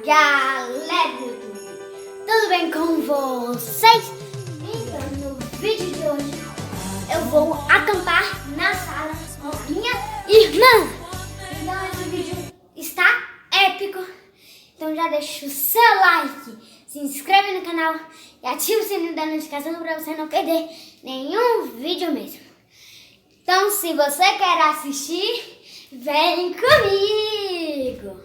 Galera do YouTube, tudo bem com vocês? Então, no vídeo de hoje eu vou acampar na sala com a minha irmã. Então esse vídeo está épico, então já deixa o seu like, se inscreve no canal e ativa o sininho da notificação para você não perder nenhum vídeo mesmo. Então se você quer assistir, vem comigo!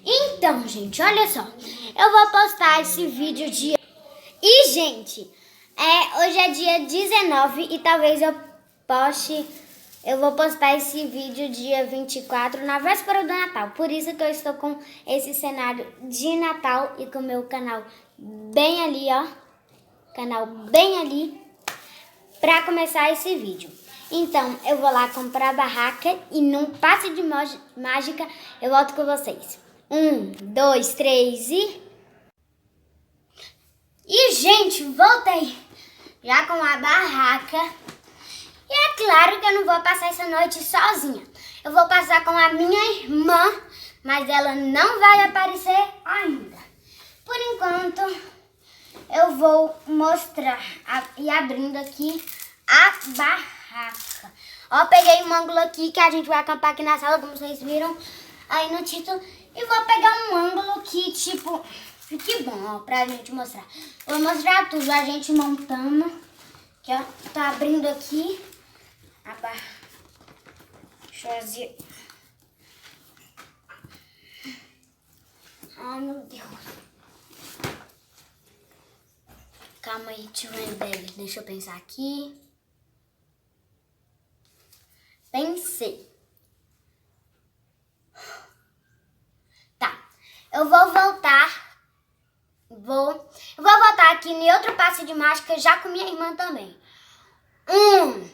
Então, gente, olha só, eu vou postar esse vídeo dia... E, gente, hoje é dia 19 e talvez eu vou postar esse vídeo dia 24, na véspera do Natal. Por isso que eu estou com esse cenário de Natal e com o meu canal bem ali, ó. Canal bem ali, pra começar esse vídeo. Então, eu vou lá comprar a barraca e num passe de mágica eu volto com vocês. 1, 2, 3 e... E, gente, voltei já com a barraca. E é claro que eu não vou passar essa noite sozinha. Eu vou passar com a minha irmã, mas ela não vai aparecer ainda. Por enquanto, eu vou mostrar e abrindo aqui a barraca. Ó, peguei um ângulo aqui que a gente vai acampar aqui na sala, como vocês viram aí no título. E vou pegar um ângulo que, tipo, fique bom, ó, pra gente mostrar. Vou mostrar tudo, a gente montando. Aqui, ó, tá abrindo aqui a barra. Deixa eu fazer. Ai, meu Deus. Calma aí, tio Belle. Deixa eu pensar aqui. Pensei. Eu vou voltar. Eu vou voltar aqui em outro passe de mágica já com minha irmã também. 1,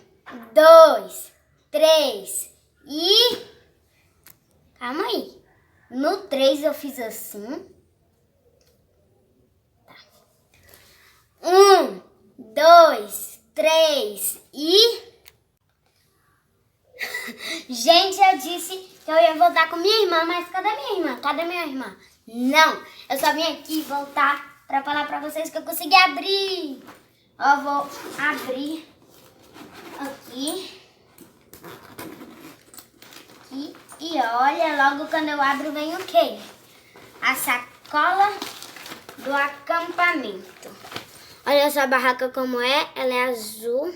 2, 3 e... Calma aí. No 3 eu fiz assim. Tá. 1, 2, 3 e... Gente, eu disse que eu ia voltar com minha irmã, mas cadê minha irmã? Cadê minha irmã? Não, eu só vim aqui voltar pra falar pra vocês que eu consegui abrir. Ó, vou abrir aqui. E olha, logo quando eu abro vem o quê? A sacola do acampamento. Olha essa barraca como é, ela é azul.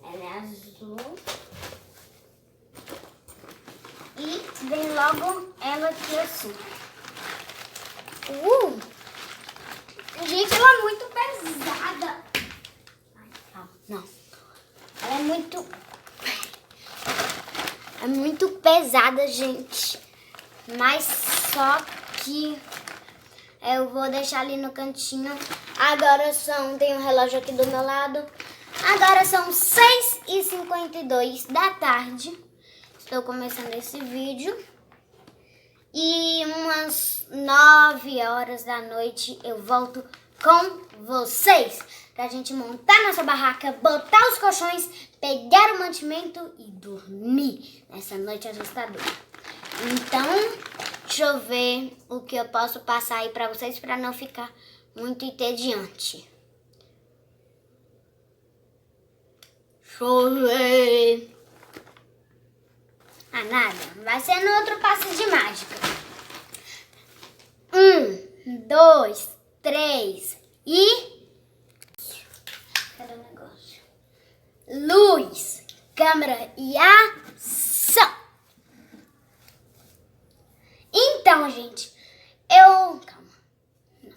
Ela é azul. E vem logo ela aqui assim. Gente, ela é muito pesada. Ai, calma, não. Ela é muito pesada, gente. Mas só que eu vou deixar ali no cantinho. Agora tem um relógio aqui do meu lado. Agora são 6h52 da tarde. Estou começando esse vídeo. E umas 9 horas da noite eu volto com vocês. Pra gente montar nossa barraca, botar os colchões, pegar o mantimento e dormir nessa noite assustadora. Então, deixa eu ver o que eu posso passar aí pra vocês pra não ficar muito entediante. Deixa eu ver. Ah, nada. Vai ser no outro passe de mágica. 1, 2, 3 e... Cadê o negócio? Luz, câmera e ação! Então, gente, Calma. Não.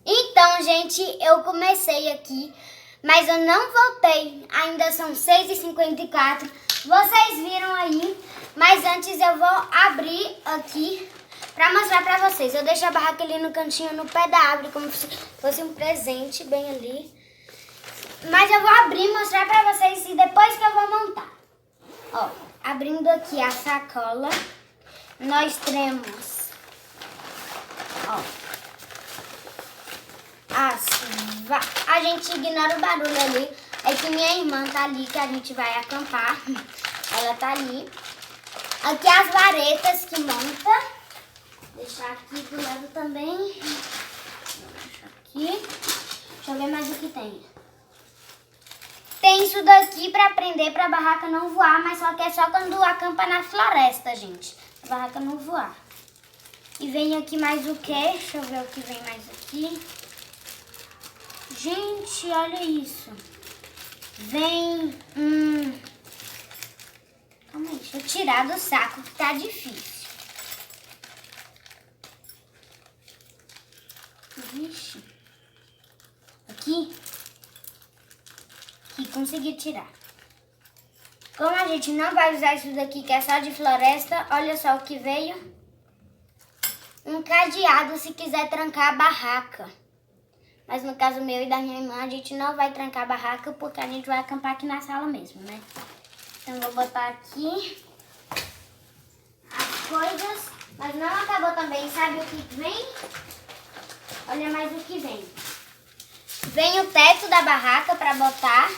Então, gente, eu comecei aqui, mas eu não voltei. Ainda são 6h54. Vocês viram aí, mas antes eu vou abrir aqui pra mostrar pra vocês. Eu deixo a barraca ali no cantinho, no pé da árvore, como se fosse um presente bem ali. Mas eu vou abrir e mostrar pra vocês e depois que eu vou montar. Ó, abrindo aqui a sacola, nós temos, ó, a gente ignora o barulho ali. É que minha irmã tá ali, que a gente vai acampar. Ela tá ali. Aqui as varetas que monta. Deixar aqui do lado também. Aqui. Deixa eu ver mais o que tem. Tem isso daqui pra prender pra barraca não voar, mas só que é só quando acampa na floresta, gente. A barraca não voar. E vem aqui mais o que? Deixa eu ver o que vem mais aqui. Gente, olha isso. Vem Calma aí, deixa eu tirar do saco que tá difícil. Vixe. Aqui. Aqui, consegui tirar. Como a gente não vai usar isso daqui, que é só de floresta, olha só o que veio. Um cadeado se quiser trancar a barraca. Mas no caso meu e da minha irmã, a gente não vai trancar a barraca porque a gente vai acampar aqui na sala mesmo, né? Então eu vou botar aqui as coisas. Mas não acabou também, sabe o que vem? Olha mais o que vem. Vem o teto da barraca pra botar,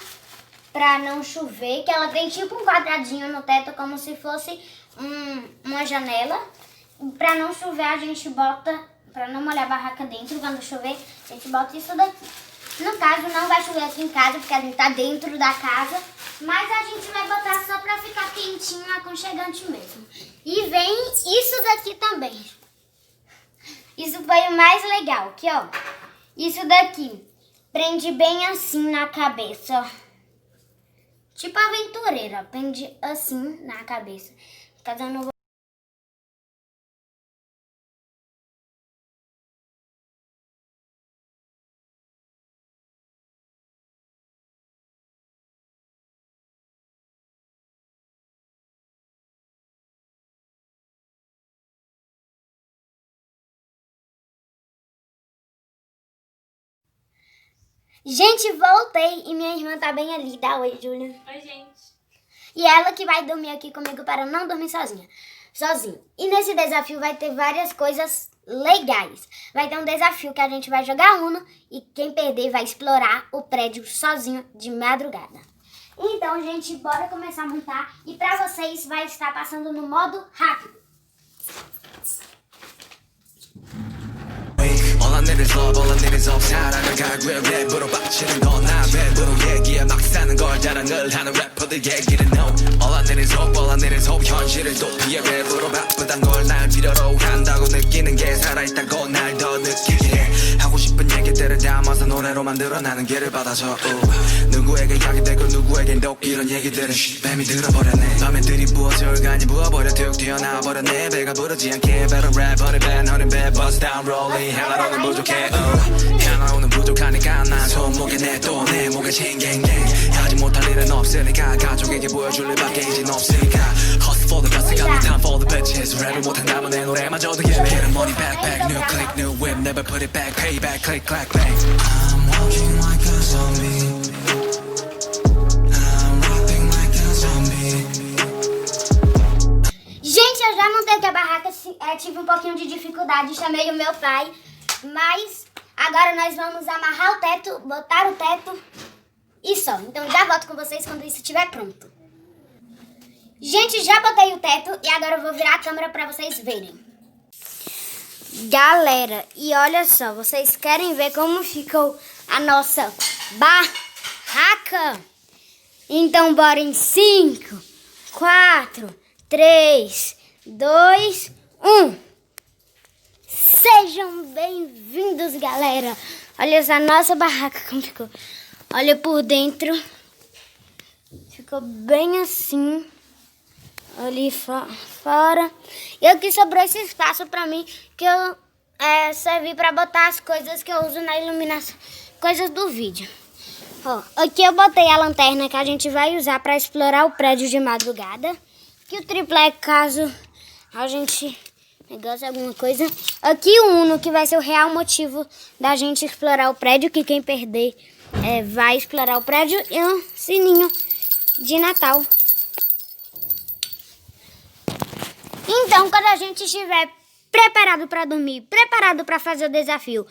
pra não chover, que ela tem tipo um quadradinho no teto, como se fosse uma janela. Pra não chover, a gente bota, pra não molhar a barraca dentro, quando chover, a gente bota isso daqui. No caso, não vai chover aqui em casa, porque a gente tá dentro da casa, mas a gente vai botar só pra ficar quentinho, aconchegante mesmo. E vem isso daqui também. Isso foi o mais legal, aqui ó. Isso daqui. Prende bem assim na cabeça, ó. Tipo aventureira, prende assim na cabeça. Caso eu não vou... Gente, voltei e minha irmã tá bem ali. Dá oi, Júlia. Oi, gente. E ela que vai dormir aqui comigo para não dormir sozinha. E nesse desafio vai ter várias coisas legais. Vai ter um desafio que a gente vai jogar Uno e quem perder vai explorar o prédio sozinho de madrugada. Então, gente, bora começar a montar. E pra vocês vai estar passando no modo rápido. All I need is love, all I need is hope. 사랑을 갈구해 랩으로 바치는 건 나 랩으로 얘기해 막 사는 걸 자랑을 하는 래퍼들 얘기는 no. All I need is hope, all I need is hope. 현실을 도피해 랩으로 바쁘단 걸 날 필요로 한다고 느끼는 게 살아있다고 날 더 느끼게 해. 하고 싶은 얘기들을 담아서 노래로 만들어 나는 길을 받아줘. 누구에게 약이 되고 누구에겐 독 이런 얘기들은 뱀이 들어버렸네. 밤에 들이부어져 간이 부어버려 툭 튀어나와버렸네. 배가 부르지 않게 better rap, honey bad, honey bad, buzz down rolling. 하나로는 부족해, 하나로는 부족하니까 난 손목에 내 또 내 목에 챙갱갱. 하지 못할 일은 없으니까 가족에게 보여줄 일밖에 이젠 없으니까 Hustle for the best, got no time for the bitches. 랩을 못한다면 내 노래마저도 yeah. Get the money back, back, new click, new whip, never put it back, payback, click, clack, bang. I'm walking like a zombie. I'm rapping like a zombie. Gente, eu já montei aqui a barraca, tive um pouquinho de dificuldade, chamei o meu pai, mas agora nós vamos amarrar o teto, botar o teto e só. Então já volto com vocês quando isso estiver pronto. Gente, já botei o teto e agora eu vou virar a câmera pra vocês verem. Galera, e olha só, vocês querem ver como ficou a nossa barraca? Então bora em 5, 4, 3, 2, 1. Sejam bem-vindos, galera. Olha essa nossa barraca como ficou. Olha por dentro. Ficou bem assim. Ali fora. E aqui sobrou esse espaço pra mim que eu servi pra botar as coisas que eu uso na iluminação. Coisas do vídeo. Ó, aqui eu botei a lanterna que a gente vai usar pra explorar o prédio de madrugada. Aqui o triplé, caso a gente negócio alguma coisa. Aqui o Uno, que vai ser o real motivo da gente explorar o prédio, que quem perder vai explorar o prédio. E um sininho de Natal. Então, quando a gente estiver preparado para dormir, preparado para fazer o desafio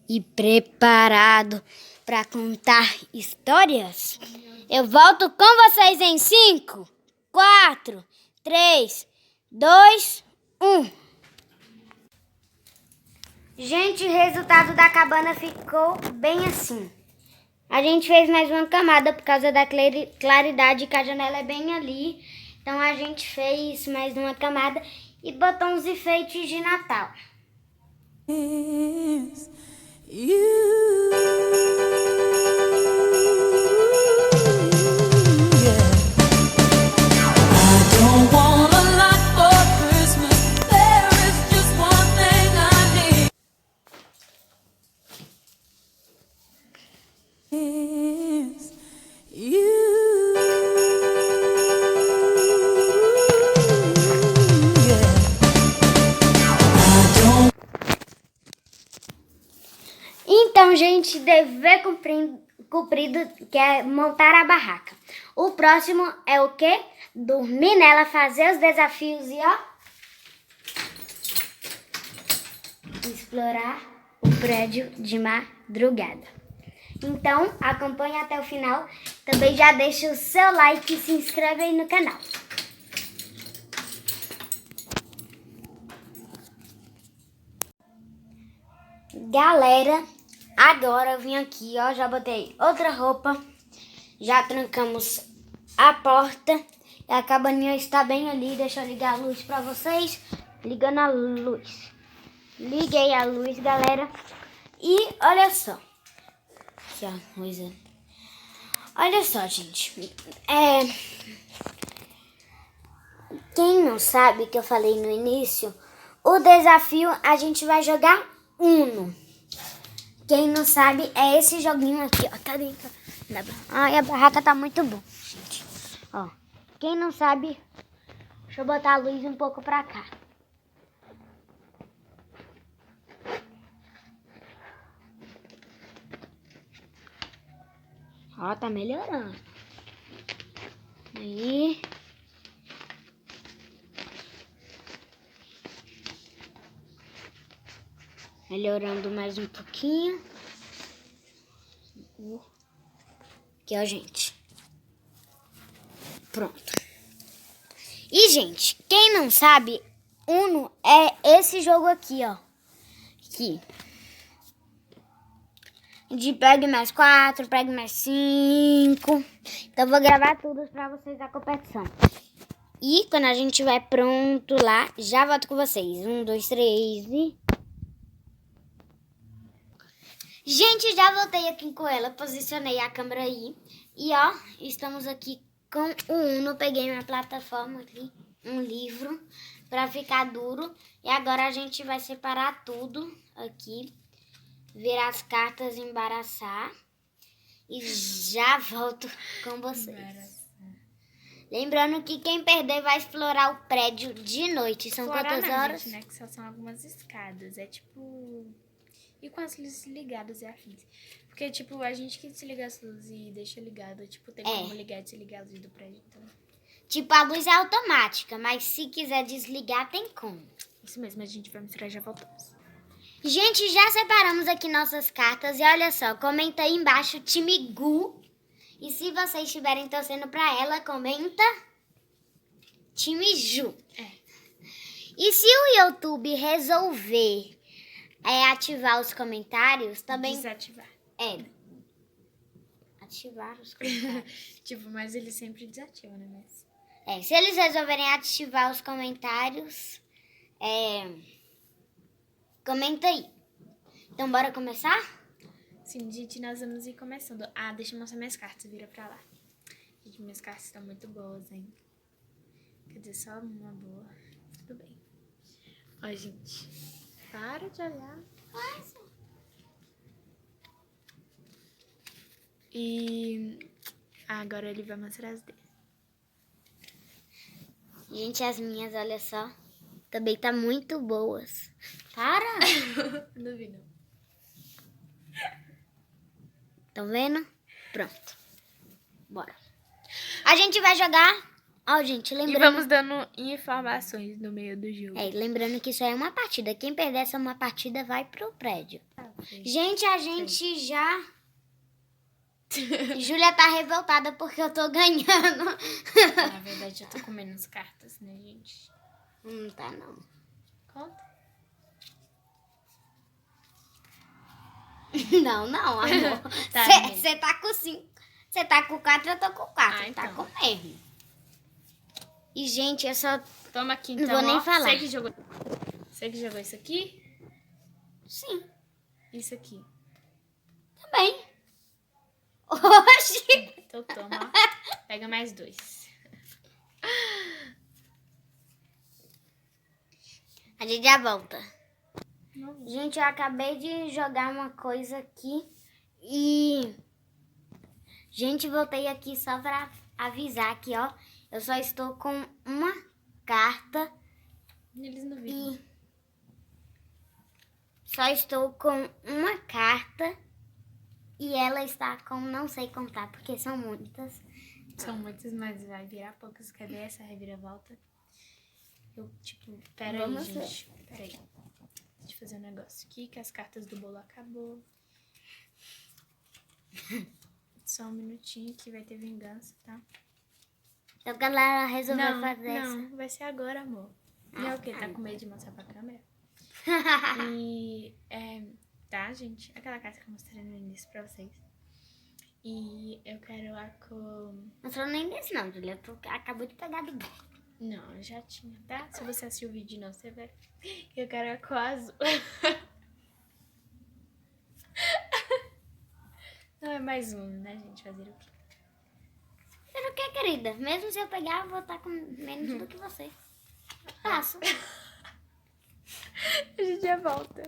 e preparado para contar histórias. Eu volto com vocês em 5, 4, 3, 2, 1. Gente, o resultado da cabana ficou bem assim. A gente fez mais uma camada por causa da claridade, que a janela é bem ali. Então a gente fez mais uma camada e botou uns enfeites de Natal. Então, gente, dever cumprido que é montar a barraca. O próximo é o quê? Dormir nela, fazer os desafios e, ó, explorar o prédio de madrugada. Então, acompanhe até o final. Também já deixa o seu like e se inscreve aí no canal. Galera, agora eu vim aqui, ó, já botei outra roupa, já trancamos a porta e a cabaninha está bem ali. Deixa eu ligar a luz pra vocês. Ligando a luz. Liguei a luz, galera. E olha só. Aqui, ó, coisa. Olha só, gente. Quem não sabe que eu falei no início, o desafio a gente vai jogar Uno. Quem não sabe, é esse joguinho aqui, ó. Tá dentro. Ai, a barraca tá muito boa, gente. Ó, quem não sabe, deixa eu botar a luz um pouco pra cá. Ó, tá melhorando. Aí. Melhorando mais um pouquinho. Aqui, ó, gente. Pronto. E, gente, quem não sabe, Uno é esse jogo aqui, ó. Aqui. De pegue mais 4, pegue mais 5. Então, eu vou gravar tudo pra vocês da competição. E quando a gente estiver pronto lá, já volto com vocês. 1, 2, 3 e... Gente, já voltei aqui com ela, posicionei a câmera aí. E ó, estamos aqui com o Uno. Peguei minha plataforma aqui, um livro, pra ficar duro. E agora a gente vai separar tudo aqui, virar as cartas, embaraçar. E já volto com vocês. Lembrando que quem perder vai explorar o prédio de noite. São quantas horas? Gente, né, que só são algumas escadas. É tipo... E com as luzes ligadas e afins. Porque, tipo, a gente que desliga as luzes e deixa ligado, tipo, tem como ligar e desligar a luz do prédio, então... Tipo, a luz é automática, mas se quiser desligar, tem como. Isso mesmo, a gente vai misturar e já voltamos. Gente, já separamos aqui nossas cartas e olha só, comenta aí embaixo time Gu. E se vocês estiverem torcendo pra ela, comenta time Ju. E se o YouTube resolver ativar os comentários, também... Desativar. Ativar os comentários. Tipo, mas ele sempre desativa, né? Mas... se eles resolverem ativar os comentários, comenta aí. Então, bora começar? Sim, gente, nós vamos ir começando. Ah, deixa eu mostrar minhas cartas, vira pra lá. Gente, minhas cartas estão muito boas, hein? Quer dizer, só uma boa. Tudo bem. Ó, gente, para de olhar. E agora ele vai mostrar as dele. Gente, as minhas, olha só, também tá muito boas. Para! Não vi, não. Estão vendo? Pronto. Bora. A gente vai jogar... Ó, gente, lembrando... E vamos dando informações no meio do jogo. Lembrando que isso aí é uma partida. Quem perder essa uma partida vai pro prédio. Gente, a gente já Júlia tá revoltada porque eu tô ganhando. Na verdade, eu tô com menos cartas, né, gente? Não tá, não. Conta. Não, amor. Tá, Você tá com 5. Você tá com 4, eu tô com 4. Ah, Tá então. com erro. E, gente, eu só... Toma aqui, Não então, vou nem ó. falar. Você que jogou isso aqui? Sim, Isso aqui. também. Oxi. Então toma, ó. Pega mais 2. A gente já volta. Não. Gente, eu acabei de jogar uma coisa aqui e... Gente, voltei aqui só pra avisar aqui, ó. Eu só estou com uma carta Eles não viram. e... Só estou com uma carta e ela está com não sei contar, porque são muitas. São muitas, mas vai virar poucas. Quer ver essa reviravolta? Eu, tipo, pera aí, Vamos gente. Pera aí. Deixa eu fazer um negócio aqui, que as cartas do bolo acabou. Só um minutinho que vai ter vingança, tá? Então, galera, resolveu Não, fazer essa. não, vai ser agora, amor. Não é o quê? Tá com medo de mostrar pra câmera? E, tá, gente? Aquela carta que eu mostrei no início pra vocês. E eu quero a cor... Não sou nem desse não, Julia. Tu acabou de pegar do bolo. Não, eu já tinha, tá? Se você assistiu o vídeo não, você vai... Eu quero a cor azul. Não, é mais um, né, gente? Fazer o quê? Fazer o que, querida? Mesmo se eu pegar, eu vou estar com menos do que você. Faço. A gente já volta.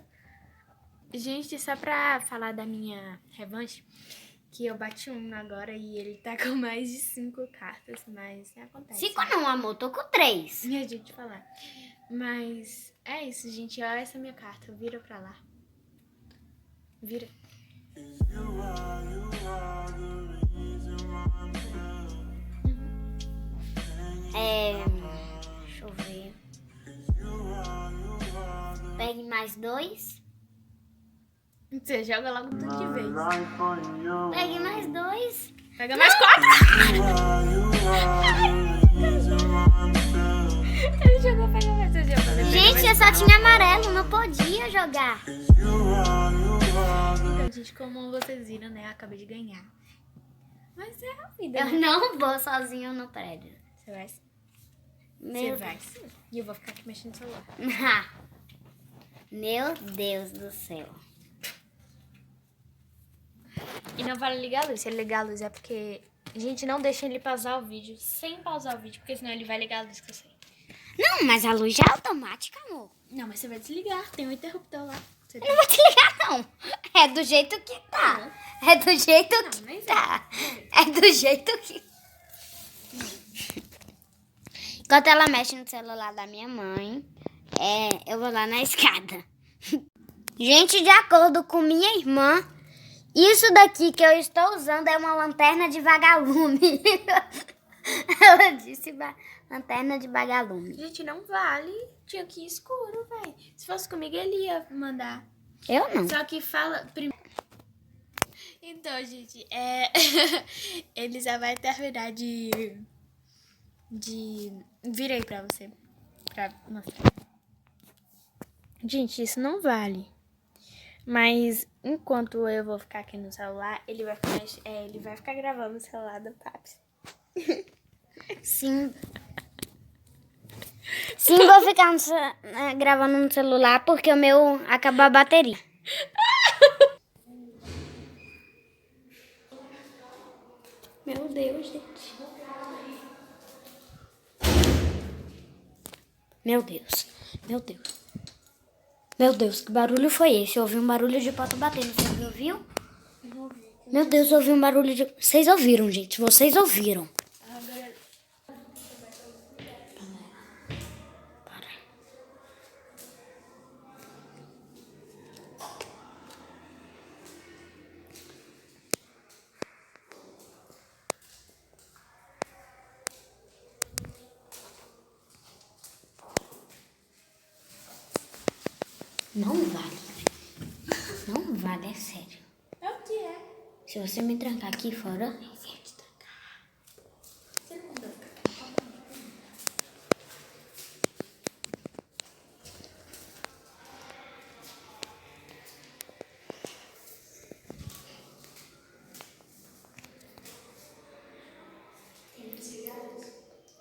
Gente, só pra falar da minha revanche, que eu bati um agora e ele tá com mais de 5 cartas, mas acontece. 5 não, amor. Tô com 3. Minha gente falar. Mas é isso, gente. Olha essa minha carta. Vira pra lá. Vira. Deixa eu ver. Pegue mais 2. Você joga logo tudo de vez. Pegue mais 2. Pega mais 4. Ele jogou, pega mais. Você jogou, pega Gente, mais eu só tinha amarelo. Não podia jogar. Então, gente, como vocês viram, né? Eu acabei de ganhar. Mas é a vida, Eu né? não vou sozinho no prédio. Você vai? Você Meu vai. E eu vou ficar aqui mexendo no celular. Meu Deus do céu. E não vale ligar a luz. Se ele ligar a luz é porque... Gente, não deixa ele pausar o vídeo sem pausar o vídeo, porque senão ele vai ligar a luz que eu sei. Não, mas a luz já é automática, amor. Não, mas você vai desligar. Tem um interruptor lá. Você Eu não vou desligar, não. É do jeito que tá. É do jeito que mas tá. É do jeito que... Enquanto ela mexe no celular da minha mãe, eu vou lá na escada. Gente, de acordo com minha irmã, isso daqui que eu estou usando é uma lanterna de vagalume. Ela disse lanterna de vagalume. Gente, não vale. Tinha que ir escuro, velho. Se fosse comigo, ele ia mandar. Eu não. Só que fala... Então, gente, ele já vai terminar de... Virei pra você. Pra mostrar. Gente, isso não vale. Mas enquanto eu vou ficar aqui no celular, ele vai ficar gravando o celular do Papi. Sim. Sim, vou ficar gravando no celular porque o meu acabou a bateria. Meu Deus, gente. Meu Deus. Meu Deus. Meu Deus, que barulho foi esse? Eu ouvi um barulho de porta batendo. Você ouviu? Meu Deus, eu ouvi um barulho de... Vocês ouviram, gente? Vocês ouviram. Não vale. Não vale, é sério. É o que é? Se você me trancar aqui fora... Eu vou te trancar. Você não vai ficar.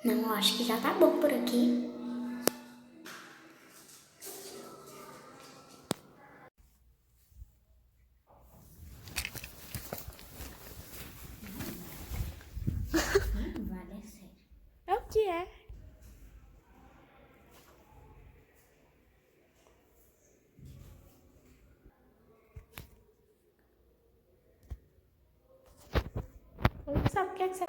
Não, eu acho que já tá bom por aqui. Vale, é sério. É o que é? Sabe o que é que você...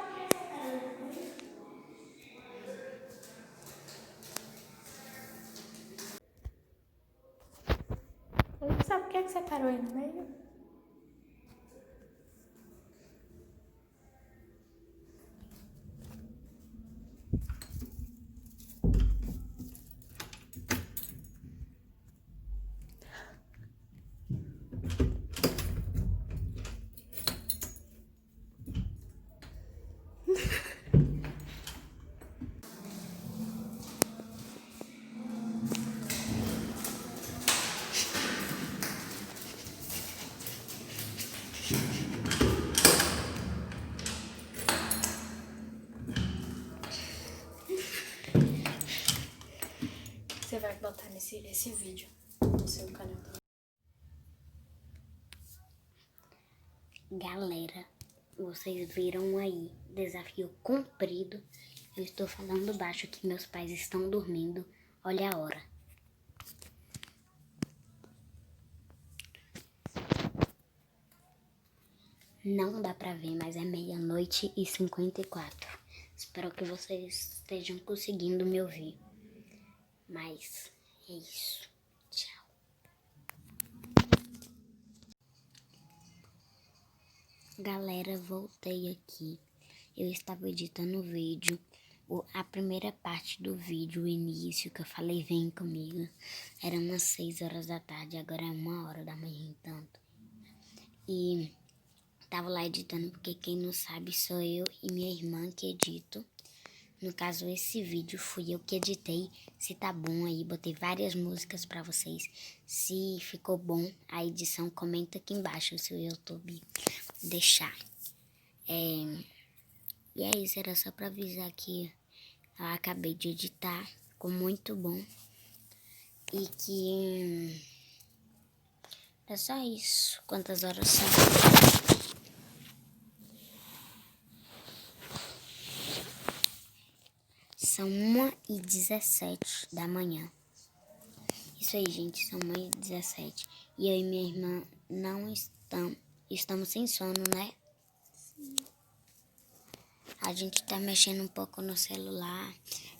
Sabe o que é que você parou aí no meio? Você vai botar esse vídeo no seu canal também. Galera, vocês viram aí, desafio cumprido. Eu estou falando baixo que meus pais estão dormindo. Olha a hora. Não dá pra ver, mas é 00:54. Espero que vocês estejam conseguindo me ouvir. Mas é isso. Tchau. Galera, voltei aqui. Eu estava editando o vídeo. A primeira parte do vídeo, o início, que eu falei vem comigo, era umas 6 horas da tarde, agora é 1h da manhã, tanto. E tava lá editando, porque quem não sabe sou eu e minha irmã que edito. No caso, esse vídeo fui eu que editei. Se tá bom aí, botei várias músicas pra vocês. Se ficou bom a edição, comenta aqui embaixo se o YouTube deixar. E é isso, era só pra avisar que eu acabei de editar, ficou muito bom. E que é só isso. Quantas horas são? São 1h17 da manhã. Isso aí, gente, são 1h17. E eu e minha irmã não estamos sem sono, né? Sim. A gente tá mexendo um pouco no celular.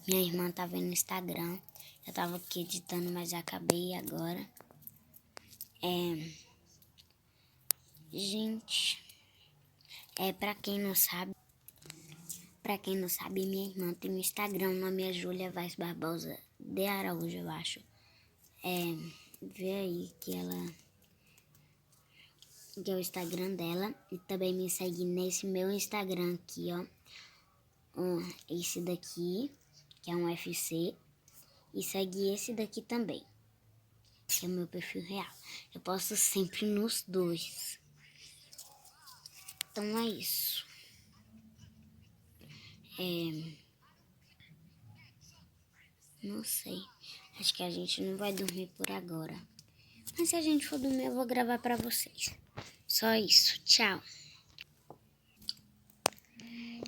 Minha irmã tá vendo no Instagram. Eu tava aqui editando, mas acabei agora. Gente, pra quem não sabe, minha irmã tem no Instagram, o nome é Júlia Vaz Barbosa de Araújo, eu acho. Vê aí que é o Instagram dela. E também me segue nesse meu Instagram aqui, ó. Esse daqui, que é um UFC. E segue esse daqui também, que é o meu perfil real. Eu posto sempre nos dois. Então é isso. Não sei. Acho que a gente não vai dormir por agora. Mas se a gente for dormir, eu vou gravar pra vocês. Só isso. Tchau.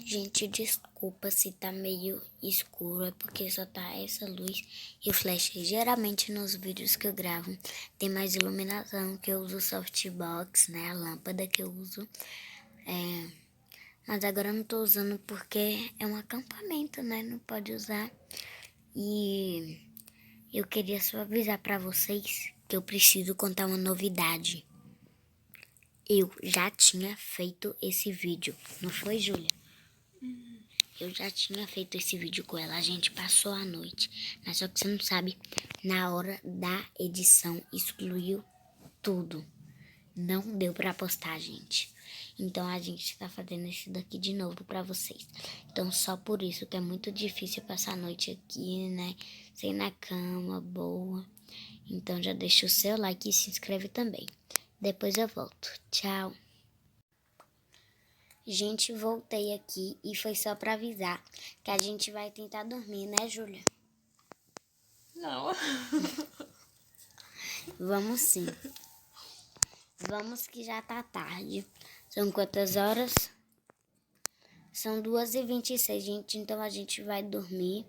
Gente, desculpa se tá meio escuro. É porque só tá essa luz e o flash. Geralmente nos vídeos que eu gravo tem mais iluminação, que eu uso softbox, né? A lâmpada que eu uso. Mas agora eu não tô usando porque é um acampamento, né? Não pode usar. E eu queria só avisar pra vocês que eu preciso contar uma novidade. Eu já tinha feito esse vídeo, não foi, Júlia? Eu já tinha feito esse vídeo com ela, a gente passou a noite. Mas só que você não sabe, na hora da edição excluiu tudo. Não deu pra postar, gente. Então a gente tá fazendo isso daqui de novo pra vocês. Então só por isso que é muito difícil passar a noite aqui, né? Sem na cama, boa. Então já deixa o seu like e se inscreve também. Depois eu volto. Tchau. Gente, voltei aqui e foi só pra avisar que a gente vai tentar dormir, né, Júlia? Não. Vamos sim. Vamos que já tá tarde. São quantas horas? São 2h26, gente. Então a gente vai dormir.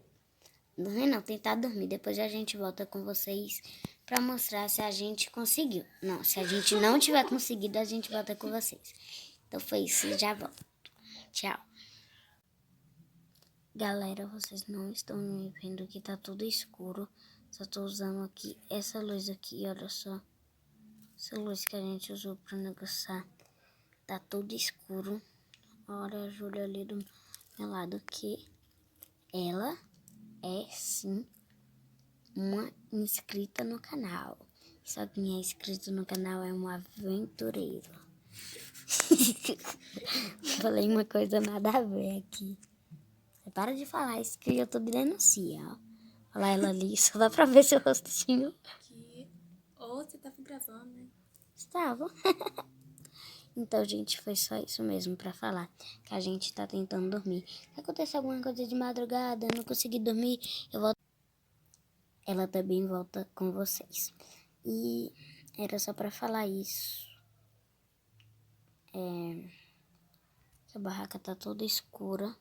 Dormir não, tentar dormir. Depois a gente volta com vocês pra mostrar se a gente conseguiu. Não, se a gente não tiver conseguido, a gente volta com vocês. Então foi isso, já volto. Tchau. Galera, vocês não estão me vendo que tá tudo escuro. Só tô usando aqui essa luz aqui, olha só. Essa luz que a gente usou pra negociar. Tá tudo escuro. Olha a Júlia ali do meu lado que ela é sim uma inscrita no canal. Só que quem é inscrito no canal é um aventureiro. Falei uma coisa nada a ver aqui. Para de falar isso que o YouTube denuncia, ó. Olha ela ali, só dá pra ver seu rostinho. Que... Ou você tava gravando, né? Estava. Então, gente, foi só isso mesmo pra falar. Que a gente tá tentando dormir. Se acontecer alguma coisa de madrugada, não consegui dormir, eu volto. Ela também volta com vocês. E era só pra falar isso. A barraca tá toda escura.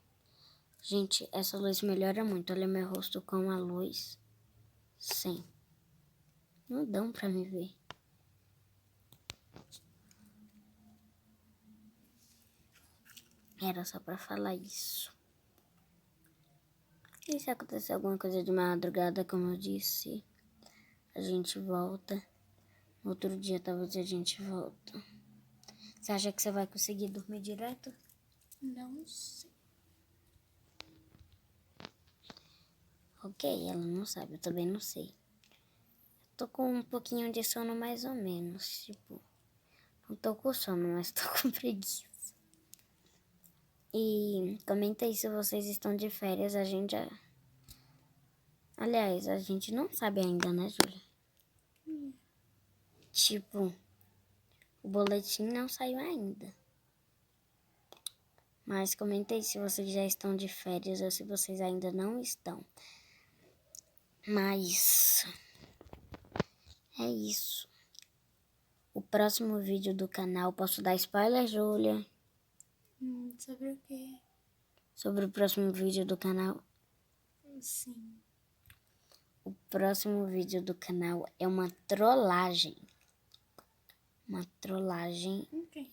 Gente, essa luz melhora muito. Olha meu rosto com a luz. Sim. Não dão pra me ver. Era só pra falar isso. E se acontecer alguma coisa de madrugada, como eu disse, a gente volta. No outro dia, talvez a gente volta. Você acha que você vai conseguir dormir direto? Não sei. Ok, ela não sabe, eu também não sei. Tô com um pouquinho de sono mais ou menos, tipo... Não tô com sono, mas tô com preguiça. E comenta aí se vocês estão de férias, a gente já... Aliás, a gente não sabe ainda, né, Júlia? Tipo, o boletim não saiu ainda. Mas comenta aí se vocês já estão de férias ou se vocês ainda não estão. Mas é isso. O próximo vídeo do canal, posso dar spoiler, Júlia? Sobre o quê? Sobre o próximo vídeo do canal. Sim. O próximo vídeo do canal é uma trollagem. Uma trollagem. Ok.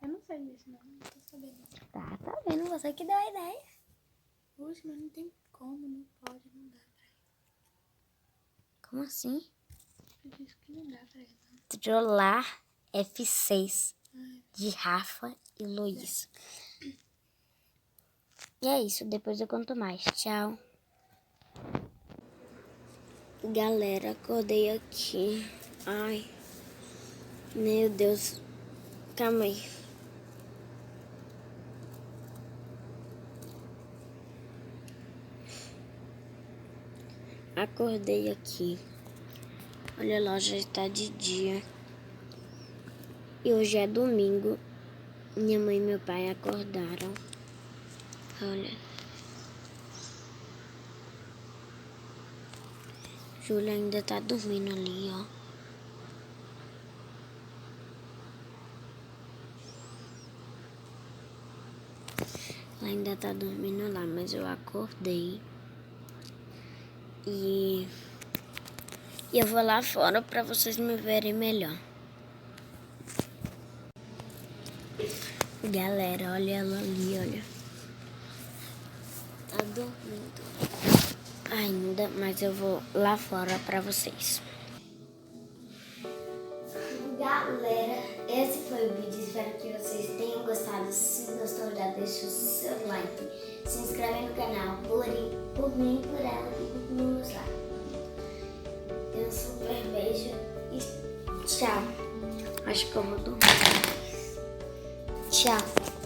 Eu não sei disso, não tô sabendo. Tá vendo? Você que deu a ideia. Poxa, mas não tem como, não pode, não dá pra ir. Como assim? Eu disse que não dá pra ir, não. Trollar F6 de Rafa e Luiz. E é isso, depois eu conto mais. Tchau. Galera, acordei aqui. Ai, meu Deus. Calma aí. Acordei aqui. Olha lá, já está de dia. E hoje é domingo. Minha mãe e meu pai acordaram. Olha. Júlia ainda tá dormindo ali, ó. Ela ainda tá dormindo lá, mas eu acordei. E eu vou lá fora pra vocês me verem melhor. Galera, olha ela ali, olha. Tá dormindo ainda, mas eu vou lá fora pra vocês. Galera, esse foi o vídeo. Espero que vocês tenham gostado. Se gostou, já deixa o seu like. Se inscreve no canal por mim, por ela e por meus lá. Um super beijo e tchau. Acho que eu vou dormir. Tchau.